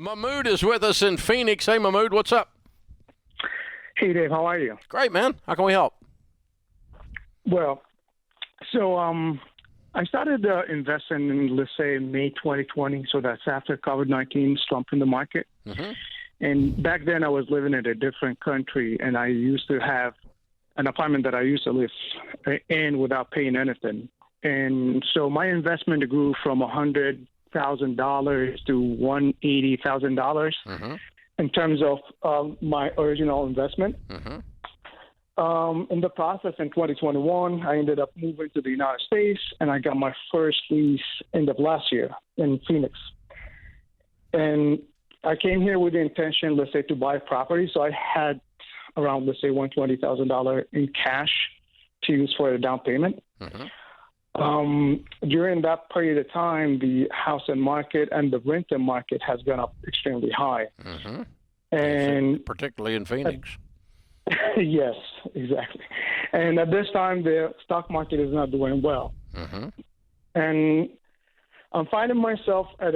Mahmood is with us in Phoenix. Hey, Mahmood, what's up? Hey, Dave, how are you? Great, man. How can we help? Well, so I started investing in, let's say, May 2020. So that's after COVID-19 slump in the market. Mm-hmm. And back then I was living in a different country, and I used to have an apartment that I used to live in without paying anything. And so my investment grew from $100,000 to $180,000 in terms of my original investment. In the process, in 2021, I ended up moving to the United States, and I got my first lease end of last year in Phoenix. And I came here with the intention, let's say, to buy property. So I had around, let's say, $120,000 in cash to use for a down payment. During that period of time, the housing market and the rental market has gone up extremely high. And particularly in Phoenix. Yes, exactly. And at this time, the stock market is not doing well. And I'm finding myself at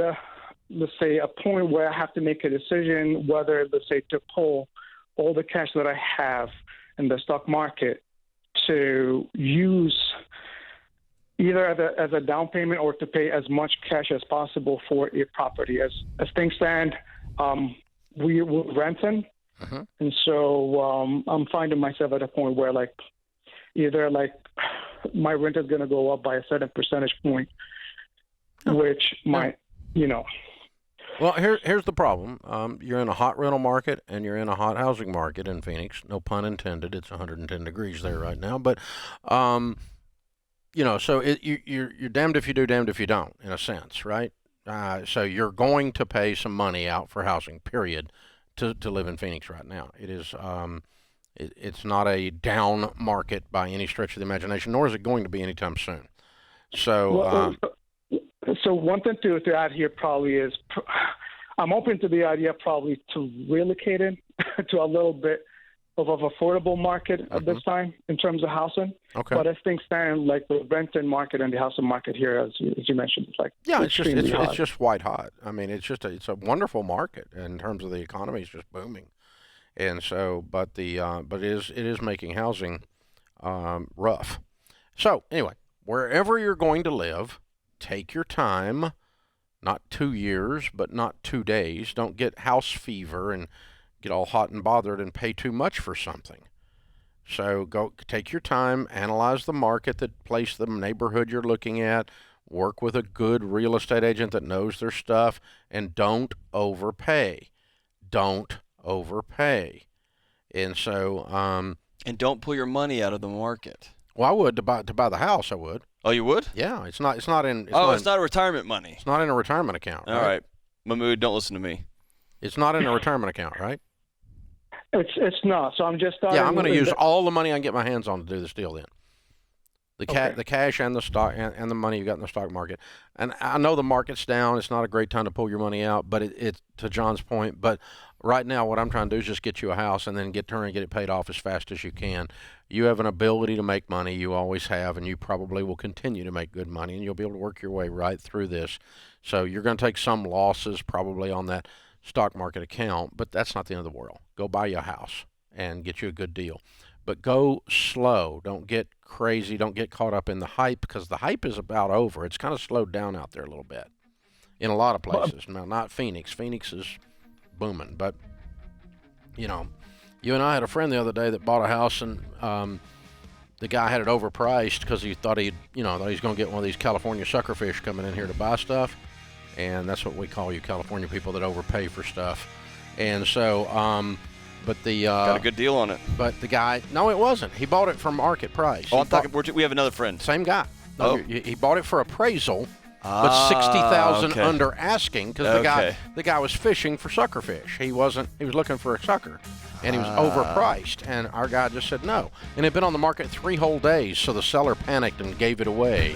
let's say, a point where I have to make a decision whether, let's say, to pull all the cash that I have in the stock market to use either as a down payment or to pay as much cash as possible for a property. As things stand, we're renting. And so I'm finding myself at a point where, like, either, like, my rent is going to go up by a certain percentage point, which might, you know. Well, here's the problem. You're in a hot rental market and you're in a hot housing market in Phoenix. No pun intended. It's 110 degrees there right now. But, you know, so you're damned if you do, damned if you don't, in a sense, right? So you're going to pay some money out for housing, period, to live in Phoenix right now. It is it's not a down market by any stretch of the imagination, nor is it going to be anytime soon. So. So one thing to add here probably is I'm open to the idea probably to relocate it to a little bit of an affordable market at this time in terms of housing. Okay. But as things stand, like the rental market and the housing market here, as you mentioned, it's like it's just white hot. I mean, it's a wonderful market in terms of the economy. It's just booming, and so but it is making housing rough. So anyway, wherever you're going to live, take your time, not 2 years, but not 2 days. Don't get house fever and get all hot and bothered and pay too much for something. So go take your time, analyze the market, the place, the neighborhood you're looking at, work with a good real estate agent that knows their stuff, and don't overpay. Don't overpay. And so and don't pull your money out of the market. Well, I would to buy the house. I would. Oh, you would? Yeah, it's not in. It's not retirement money. It's not in a retirement account. All right, Mahmood, don't listen to me. It's not in a retirement account, right? It's not. So I'm just starting. Yeah, I'm going to use all the money I can get my hands on to do this deal. Then the cash and the stock and the money you got in the stock market. And I know the market's down. It's not a great time to pull your money out, but it's to John's point. But right now, what I'm trying to do is just get you a house and then turn and get it paid off as fast as you can. You have an ability to make money. You always have, and you probably will continue to make good money, and you'll be able to work your way right through this. So you're going to take some losses probably on that stock market account, but that's not the end of the world. Go buy you a house and get you a good deal. But go slow. Don't get crazy. Don't get caught up in the hype, because the hype is about over. It's kind of slowed down out there a little bit in a lot of places. Now, not Phoenix. Phoenix is booming, but, you know, you and I had a friend the other day that bought a house, and the guy had it overpriced because he thought he was going to get one of these California suckerfish coming in here to buy stuff, and that's what we call you California people that overpay for stuff. And so, but the got a good deal on it. But the guy, no, it wasn't. He bought it for market price. Oh, we have another friend. Same guy. No, he bought it for appraisal. But $60,000 under asking, because the guy was fishing for suckerfish. He was looking for a sucker, and he was overpriced. And our guy just said no. And it had been on the market 3 whole days, so the seller panicked and gave it away.